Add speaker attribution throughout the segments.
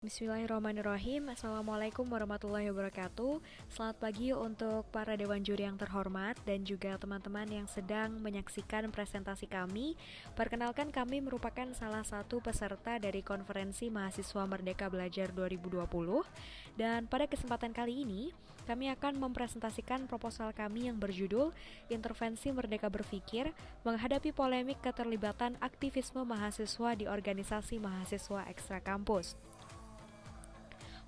Speaker 1: Bismillahirrahmanirrahim. Assalamualaikum warahmatullahi wabarakatuh. Selamat pagi untuk para dewan juri yang terhormat dan juga teman-teman yang sedang menyaksikan presentasi kami. Perkenalkan, kami merupakan salah satu peserta dari Konferensi Mahasiswa Merdeka Belajar 2020. Dan pada kesempatan kali ini, kami akan mempresentasikan proposal kami yang berjudul Intervensi Merdeka Berpikir Menghadapi Polemik Keterlibatan Aktivisme Mahasiswa di Organisasi Mahasiswa Ekstra Kampus.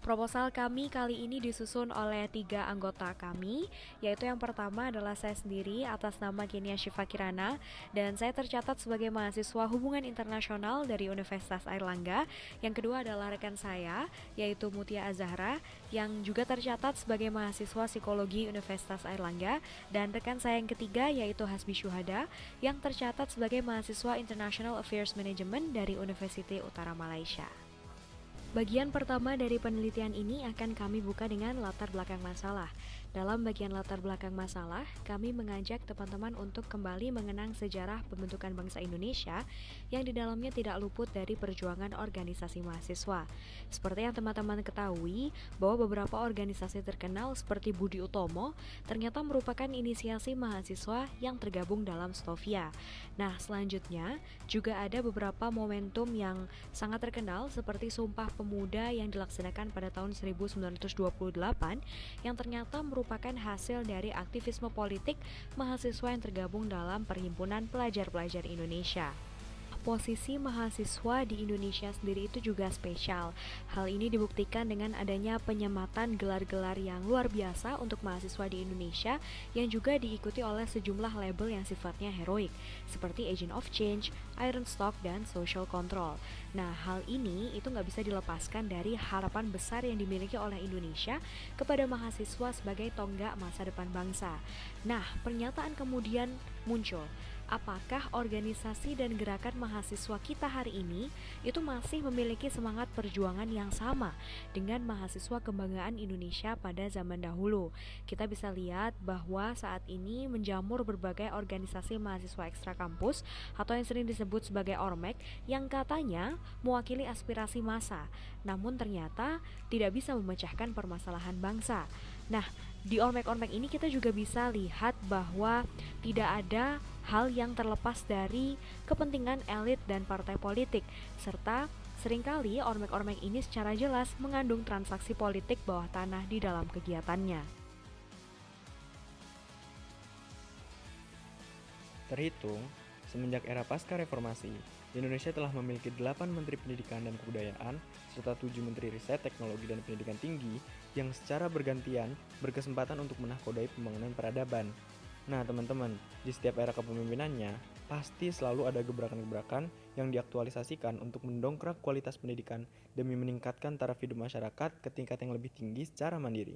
Speaker 1: Proposal kami kali ini disusun oleh 3 anggota kami, yaitu yang pertama adalah saya sendiri atas nama Kenia Syifa Kirana, dan saya tercatat sebagai mahasiswa Hubungan Internasional dari Universitas Airlangga. Yang kedua adalah rekan saya, yaitu Mutia Azahra, yang juga tercatat sebagai mahasiswa Psikologi Universitas Airlangga, dan rekan saya yang ketiga yaitu Hasbi Syuhada, yang tercatat sebagai mahasiswa International Affairs Management dari University Utara Malaysia. Bagian pertama dari penelitian ini akan kami buka dengan latar belakang masalah. Dalam bagian latar belakang masalah, kami mengajak teman-teman untuk kembali mengenang sejarah pembentukan bangsa Indonesia yang di dalamnya tidak luput dari perjuangan organisasi mahasiswa. Seperti yang teman-teman ketahui, bahwa beberapa organisasi terkenal seperti Budi Utomo ternyata merupakan inisiasi mahasiswa yang tergabung dalam Stovia. Nah, selanjutnya juga ada beberapa momentum yang sangat terkenal seperti Sumpah Pemuda yang dilaksanakan pada tahun 1928 yang ternyata merupakan hasil dari aktivisme politik mahasiswa yang tergabung dalam Perhimpunan Pelajar-Pelajar Indonesia. Posisi mahasiswa di Indonesia sendiri itu juga spesial. Hal ini dibuktikan dengan adanya penyematan gelar-gelar yang luar biasa untuk mahasiswa di Indonesia yang juga diikuti oleh sejumlah label yang sifatnya heroik, seperti Agent of Change, Iron Stock, dan Social Control. Nah, hal ini itu nggak bisa dilepaskan dari harapan besar yang dimiliki oleh Indonesia kepada mahasiswa sebagai tonggak masa depan bangsa. Nah, pernyataan kemudian muncul, apakah organisasi dan gerakan mahasiswa kita hari ini itu masih memiliki semangat perjuangan yang sama dengan mahasiswa kebanggaan Indonesia pada zaman dahulu? Kita bisa lihat bahwa saat ini menjamur berbagai organisasi mahasiswa ekstra kampus atau yang sering disebut sebagai ormek yang katanya mewakili aspirasi massa, namun ternyata tidak bisa memecahkan permasalahan bangsa. Nah, di ormek-ormek ini kita juga bisa lihat bahwa tidak ada hal yang terlepas dari kepentingan elit dan partai politik, serta seringkali ormek-ormek ini secara jelas mengandung transaksi politik bawah tanah di dalam kegiatannya.
Speaker 2: Terhitung, semenjak era pasca reformasi, Indonesia telah memiliki 8 Menteri Pendidikan dan Kebudayaan serta 7 Menteri Riset, Teknologi, dan Pendidikan Tinggi yang secara bergantian berkesempatan untuk menakodai pembangunan peradaban. Nah teman-teman, di setiap era kepemimpinannya, pasti selalu ada gebrakan-gebrakan yang diaktualisasikan untuk mendongkrak kualitas pendidikan demi meningkatkan taraf hidup masyarakat ke tingkat yang lebih tinggi secara mandiri.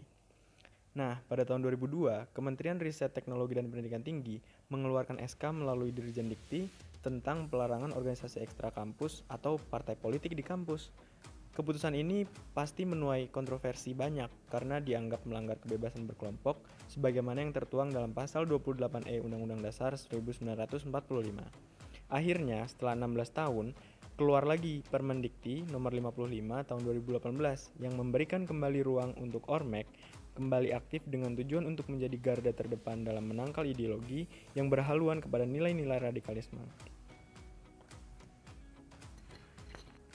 Speaker 2: Nah, pada tahun 2002, Kementerian Riset, Teknologi, dan Pendidikan Tinggi mengeluarkan SK melalui Dirjen Dikti tentang pelarangan organisasi ekstra kampus atau partai politik di kampus. Keputusan ini pasti menuai kontroversi banyak karena dianggap melanggar kebebasan berkelompok sebagaimana yang tertuang dalam pasal 28E Undang-Undang Dasar 1945. Akhirnya, setelah 16 tahun, keluar lagi Permendikti nomor 55 tahun 2018 yang memberikan kembali ruang untuk ormek kembali aktif dengan tujuan untuk menjadi garda terdepan dalam menangkal ideologi yang berhaluan kepada nilai-nilai radikalisme.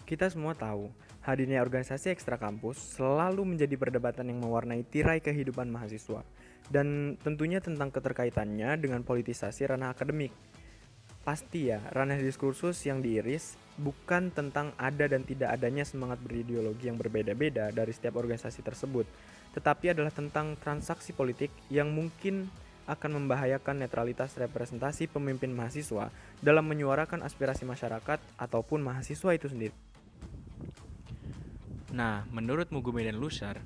Speaker 2: Kita semua tahu, hadirnya organisasi ekstra kampus selalu menjadi perdebatan yang mewarnai tirai kehidupan mahasiswa, dan tentunya tentang keterkaitannya dengan politisasi ranah akademik. Pasti ya, ranah diskursus yang diiris bukan tentang ada dan tidak adanya semangat berideologi yang berbeda-beda dari setiap organisasi tersebut, tetapi adalah tentang transaksi politik yang mungkin akan membahayakan netralitas representasi pemimpin mahasiswa dalam menyuarakan aspirasi masyarakat ataupun mahasiswa itu sendiri. Nah, menurut Mugumi dan Lusser,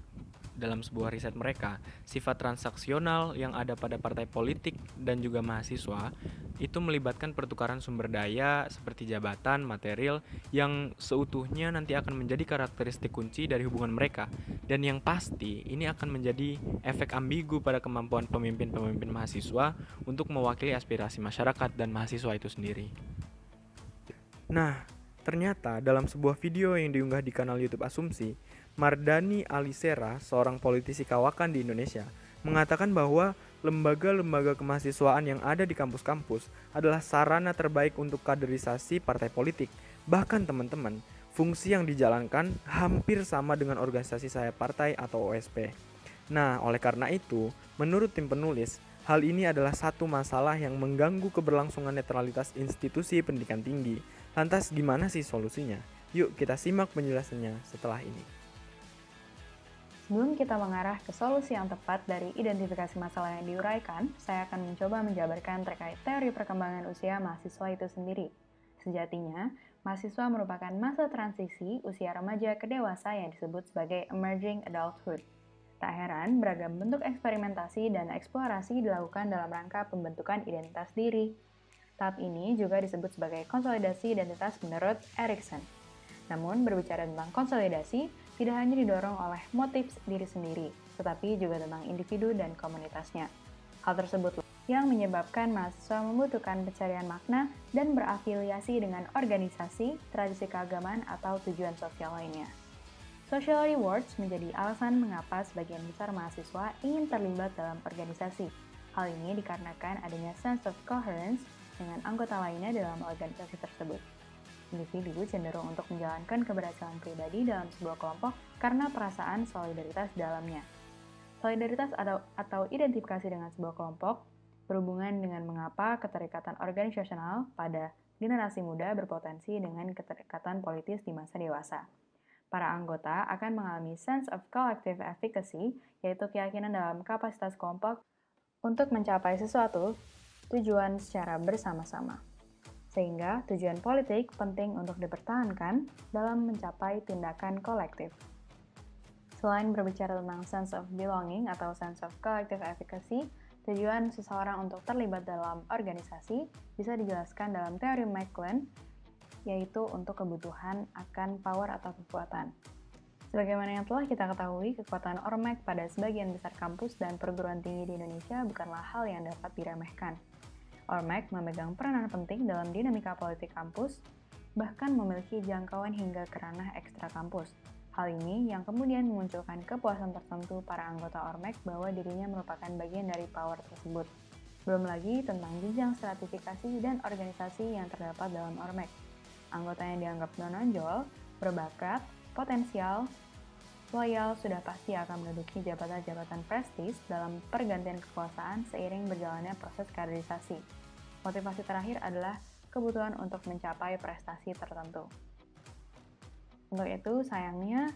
Speaker 2: dalam sebuah riset mereka, sifat transaksional yang ada pada partai politik dan juga mahasiswa itu melibatkan pertukaran sumber daya seperti jabatan, material yang seutuhnya nanti akan menjadi karakteristik kunci dari hubungan mereka, dan yang pasti ini akan menjadi efek ambigu pada kemampuan pemimpin-pemimpin mahasiswa untuk mewakili aspirasi masyarakat dan mahasiswa itu sendiri. Nah, Ternyata dalam sebuah video yang diunggah di kanal YouTube Asumsi, Mardani Alisera, seorang politisi kawakan di Indonesia, mengatakan bahwa lembaga-lembaga kemahasiswaan yang ada di kampus-kampus adalah sarana terbaik untuk kaderisasi partai politik. Bahkan teman-teman, fungsi yang dijalankan hampir sama dengan organisasi sayap partai atau OSP. Nah, oleh karena itu, menurut tim penulis, hal ini adalah satu masalah yang mengganggu keberlangsungan netralitas institusi pendidikan tinggi. Lantas gimana sih solusinya? Yuk kita simak penjelasannya setelah ini.
Speaker 3: Sebelum kita mengarah ke solusi yang tepat dari identifikasi masalah yang diuraikan, saya akan mencoba menjabarkan terkait teori perkembangan usia mahasiswa itu sendiri. Sejatinya, mahasiswa merupakan masa transisi usia remaja ke dewasa yang disebut sebagai emerging adulthood. Tak heran, beragam bentuk eksperimentasi dan eksplorasi dilakukan dalam rangka pembentukan identitas diri. Tahap ini juga disebut sebagai konsolidasi identitas menurut Erikson. Namun, berbicara tentang konsolidasi, tidak hanya didorong oleh motif diri sendiri, tetapi juga tentang individu dan komunitasnya. Hal tersebut yang menyebabkan mahasiswa membutuhkan pencarian makna dan berafiliasi dengan organisasi, tradisi keagamaan, atau tujuan sosial lainnya. Social rewards menjadi alasan mengapa sebagian besar mahasiswa ingin terlibat dalam organisasi. Hal ini dikarenakan adanya sense of coherence dengan anggota lainnya dalam organisasi tersebut. Individu cenderung untuk menjalankan keberhasilan pribadi dalam sebuah kelompok karena perasaan solidaritas dalamnya. Solidaritas atau identifikasi dengan sebuah kelompok berhubungan dengan mengapa keterikatan organisasional pada generasi muda berpotensi dengan keterikatan politis di masa dewasa. Para anggota akan mengalami sense of collective efficacy, yaitu keyakinan dalam kapasitas kelompok untuk mencapai sesuatu tujuan secara bersama-sama. Sehingga tujuan politik penting untuk dipertahankan dalam mencapai tindakan kolektif. Selain berbicara tentang sense of belonging atau sense of collective efficacy, tujuan seseorang untuk terlibat dalam organisasi bisa dijelaskan dalam teori McLean, yaitu untuk kebutuhan akan power atau kekuatan. Sebagaimana yang telah kita ketahui, kekuatan ormek pada sebagian besar kampus dan perguruan tinggi di Indonesia bukanlah hal yang dapat diremehkan. Ormek memegang peranan penting dalam dinamika politik kampus, bahkan memiliki jangkauan hingga ke ranah ekstra kampus. Hal ini yang kemudian memunculkan kepuasan tertentu para anggota Ormek bahwa dirinya merupakan bagian dari power tersebut. Belum lagi tentang jenjang stratifikasi dan organisasi yang terdapat dalam Ormek. Anggota yang dianggap menonjol, berbakat, potensial, loyal sudah pasti akan menduduki jabatan-jabatan prestis dalam pergantian kekuasaan seiring berjalannya proses kaderisasi. Motivasi terakhir adalah kebutuhan untuk mencapai prestasi tertentu. Untuk itu, sayangnya,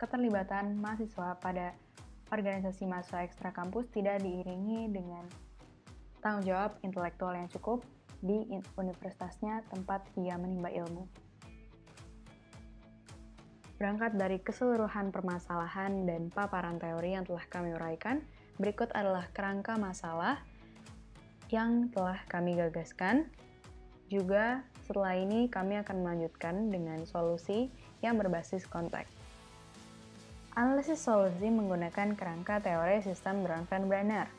Speaker 3: keterlibatan mahasiswa pada organisasi mahasiswa ekstra kampus tidak diiringi dengan tanggung jawab intelektual yang cukup di universitasnya tempat ia menimba ilmu. Berangkat dari keseluruhan permasalahan dan paparan teori yang telah kami uraikan, berikut adalah kerangka masalah yang telah kami gagaskan. Juga setelah ini kami akan melanjutkan dengan solusi yang berbasis konteks. Analisis solusi menggunakan kerangka teori sistem Bronfenbrenner.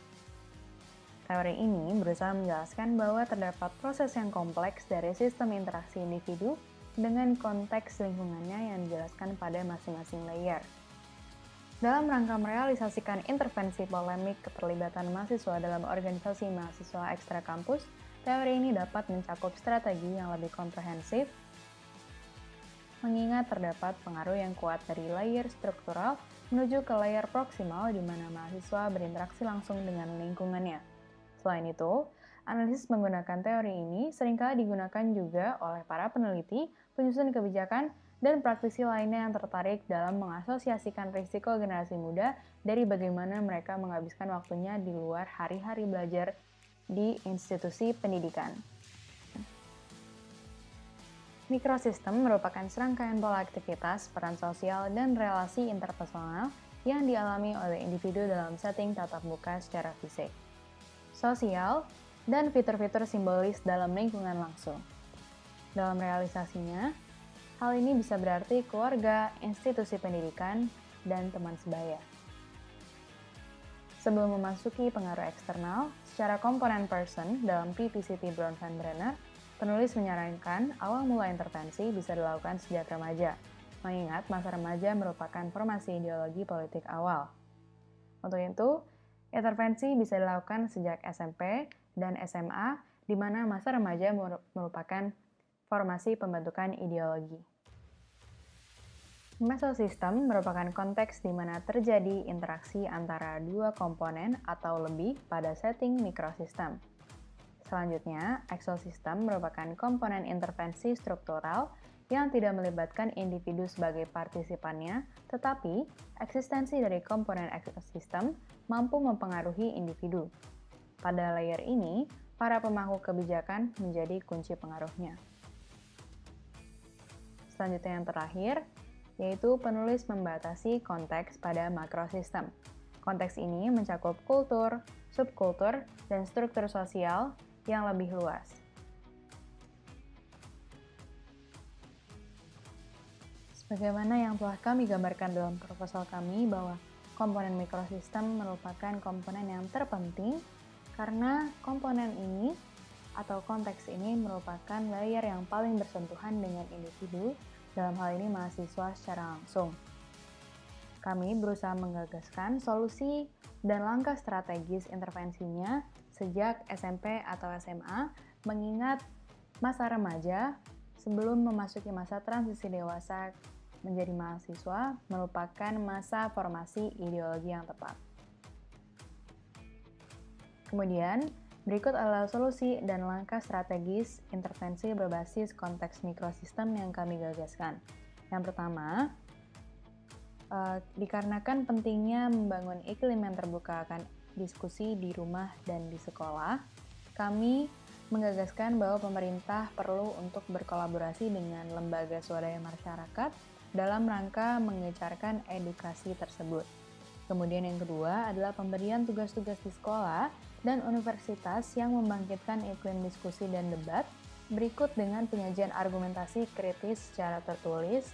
Speaker 3: Teori ini berusaha menjelaskan bahwa terdapat proses yang kompleks dari sistem interaksi individu dengan konteks lingkungannya yang dijelaskan pada masing-masing layer. Dalam rangka merealisasikan intervensi polemik keterlibatan mahasiswa dalam organisasi mahasiswa ekstra kampus, teori ini dapat mencakup strategi yang lebih komprehensif, mengingat terdapat pengaruh yang kuat dari layer struktural menuju ke layer proksimal di mana mahasiswa berinteraksi langsung dengan lingkungannya. Selain itu, analisis menggunakan teori ini seringkali digunakan juga oleh para peneliti, penyusun kebijakan, dan praktisi lainnya yang tertarik dalam mengasosiasikan risiko generasi muda dari bagaimana mereka menghabiskan waktunya di luar hari-hari belajar di institusi pendidikan. Mikrosistem merupakan serangkaian pola aktivitas, peran sosial, dan relasi interpersonal yang dialami oleh individu dalam setting tatap muka secara fisik, sosial, dan fitur-fitur simbolis dalam lingkungan langsung. Dalam realisasinya, hal ini bisa berarti keluarga, institusi pendidikan, dan teman sebaya. Sebelum memasuki pengaruh eksternal, secara komponen person dalam PPCT Bronfenbrenner, Penulis menyarankan awal mula intervensi bisa dilakukan sejak remaja, mengingat masa remaja merupakan formasi ideologi politik awal. Untuk itu, intervensi bisa dilakukan sejak SMP dan SMA, di mana masa remaja merupakan formasi pembentukan ideologi. Mesosistem merupakan konteks di mana terjadi interaksi antara dua komponen atau lebih pada setting mikrosistem. Selanjutnya, exosistem merupakan komponen intervensi struktural yang tidak melibatkan individu sebagai partisipannya, tetapi eksistensi dari komponen ekosistem mampu mempengaruhi individu. Pada layer ini, para pemangku kebijakan menjadi kunci pengaruhnya. Selanjutnya yang terakhir, yaitu penulis membatasi konteks pada makrosistem. Konteks ini mencakup kultur, subkultur, dan struktur sosial yang lebih luas. Sebagaimana yang telah kami gambarkan dalam proposal kami bahwa komponen mikrosistem merupakan komponen yang terpenting karena komponen ini atau konteks ini merupakan layer yang paling bersentuhan dengan individu, dalam hal ini mahasiswa secara langsung. Kami berusaha menggagaskan solusi dan langkah strategis intervensinya sejak SMP atau SMA, mengingat masa remaja sebelum memasuki masa transisi dewasa menjadi mahasiswa merupakan masa formasi ideologi yang tepat. Kemudian, berikut adalah solusi dan langkah strategis intervensi berbasis konteks mikrosistem yang kami gagaskan. Yang pertama, dikarenakan pentingnya membangun iklim yang terbuka akan diskusi di rumah dan di sekolah, kami menggagaskan bahwa pemerintah perlu untuk berkolaborasi dengan lembaga swadaya masyarakat dalam rangka mengejarkan edukasi tersebut. Kemudian yang kedua adalah pemberian tugas-tugas di sekolah dan universitas yang membangkitkan iklim diskusi dan debat, berikut dengan penyajian argumentasi kritis secara tertulis,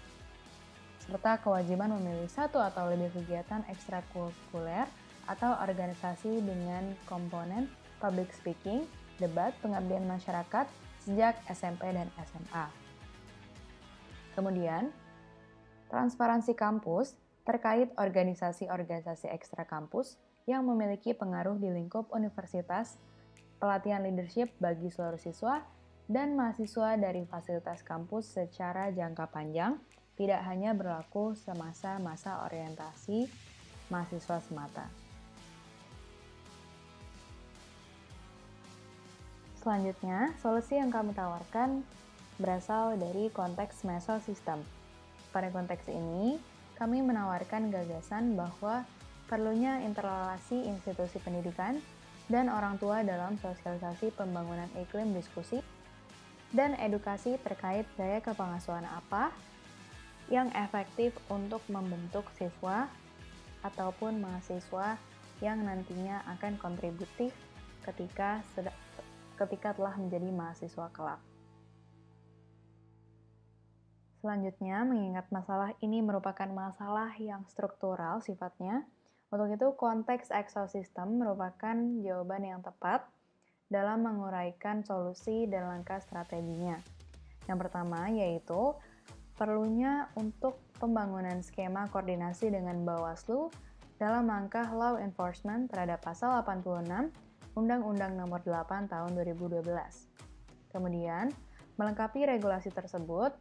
Speaker 3: serta kewajiban memilih satu atau lebih kegiatan ekstrakurikuler atau organisasi dengan komponen public speaking, debat, pengabdian masyarakat sejak SMP dan SMA. Kemudian, transparansi kampus terkait organisasi-organisasi ekstra kampus yang memiliki pengaruh di lingkup universitas, pelatihan leadership bagi seluruh siswa, dan mahasiswa dari fasilitas kampus secara jangka panjang, tidak hanya berlaku semasa masa orientasi mahasiswa semata. Selanjutnya, solusi yang kami tawarkan berasal dari konteks mesosistem. Pada konteks ini, kami menawarkan gagasan bahwa perlunya interrelasi institusi pendidikan dan orang tua dalam sosialisasi pembangunan iklim diskusi dan edukasi terkait gaya kepengasuhan apa yang efektif untuk membentuk siswa ataupun mahasiswa yang nantinya akan kontributif ketika telah menjadi mahasiswa kelak. Selanjutnya, mengingat masalah ini merupakan masalah yang struktural sifatnya, untuk itu konteks ekosistem merupakan jawaban yang tepat dalam menguraikan solusi dan langkah strateginya. Yang pertama yaitu perlunya untuk pembangunan skema koordinasi dengan Bawaslu dalam langkah law enforcement terhadap pasal 86 Undang-Undang Nomor 8 Tahun 2012. Kemudian, melengkapi regulasi tersebut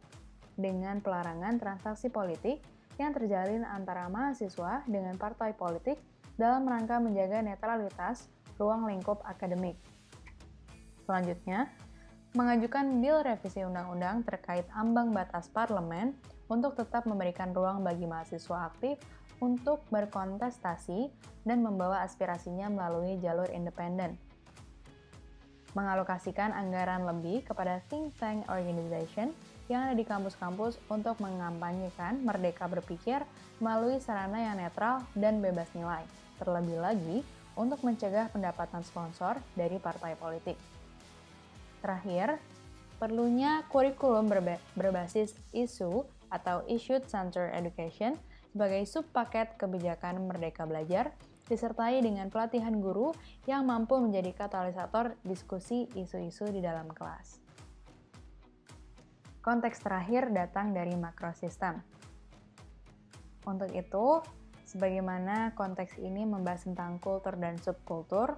Speaker 3: dengan pelarangan transaksi politik yang terjalin antara mahasiswa dengan partai politik dalam rangka menjaga netralitas ruang lingkup akademik. Selanjutnya, mengajukan bil revisi undang-undang terkait ambang batas parlemen untuk tetap memberikan ruang bagi mahasiswa aktif untuk berkontestasi dan membawa aspirasinya melalui jalur independen. Mengalokasikan anggaran lebih kepada think tank organization yang ada di kampus-kampus untuk mengampanyekan merdeka berpikir melalui sarana yang netral dan bebas nilai, terlebih lagi untuk mencegah pendapatan sponsor dari partai politik. Terakhir, perlunya kurikulum berbasis isu atau Issue-Centered Education sebagai subpaket kebijakan Merdeka Belajar, disertai dengan pelatihan guru yang mampu menjadi katalisator diskusi isu-isu di dalam kelas. Konteks terakhir datang dari makrosistem. Untuk itu, sebagaimana konteks ini membahas tentang kultur dan subkultur,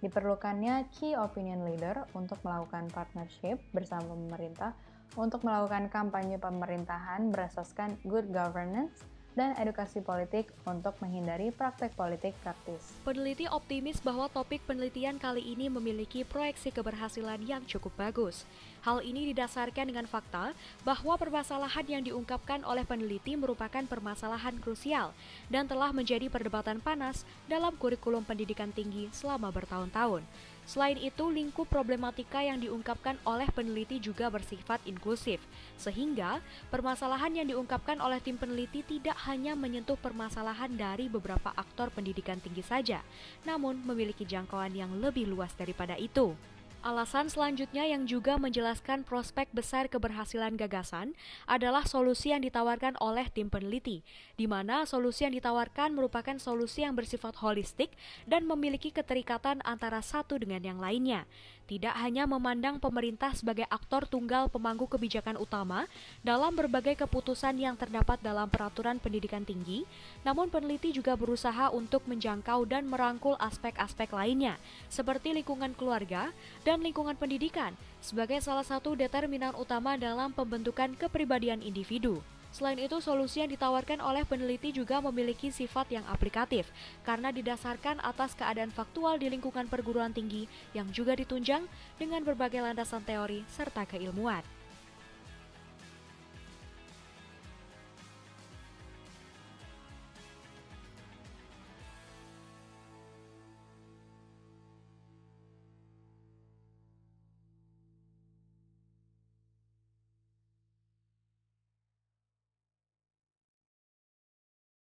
Speaker 3: diperlukannya key opinion leader untuk melakukan partnership bersama pemerintah untuk melakukan kampanye pemerintahan berasaskan good governance dan edukasi politik untuk menghindari praktek politik praktis.
Speaker 1: Peneliti optimis bahwa topik penelitian kali ini memiliki proyeksi keberhasilan yang cukup bagus. Hal ini didasarkan dengan fakta bahwa permasalahan yang diungkapkan oleh peneliti merupakan permasalahan krusial dan telah menjadi perdebatan panas dalam kurikulum pendidikan tinggi selama bertahun-tahun. Selain itu, lingkup problematika yang diungkapkan oleh peneliti juga bersifat inklusif, sehingga permasalahan yang diungkapkan oleh tim peneliti tidak hanya menyentuh permasalahan dari beberapa aktor pendidikan tinggi saja, namun memiliki jangkauan yang lebih luas daripada itu. Alasan selanjutnya yang juga menjelaskan prospek besar keberhasilan gagasan adalah solusi yang ditawarkan oleh tim peneliti, di mana solusi yang ditawarkan merupakan solusi yang bersifat holistik dan memiliki keterikatan antara satu dengan yang lainnya. Tidak hanya memandang pemerintah sebagai aktor tunggal pemangku kebijakan utama dalam berbagai keputusan yang terdapat dalam peraturan pendidikan tinggi, namun peneliti juga berusaha untuk menjangkau dan merangkul aspek-aspek lainnya, seperti lingkungan keluarga dan lingkungan pendidikan, sebagai salah satu determinan utama dalam pembentukan kepribadian individu. Selain itu, solusi yang ditawarkan oleh peneliti juga memiliki sifat yang aplikatif karena didasarkan atas keadaan faktual di lingkungan perguruan tinggi yang juga ditunjang dengan berbagai landasan teori serta keilmuan.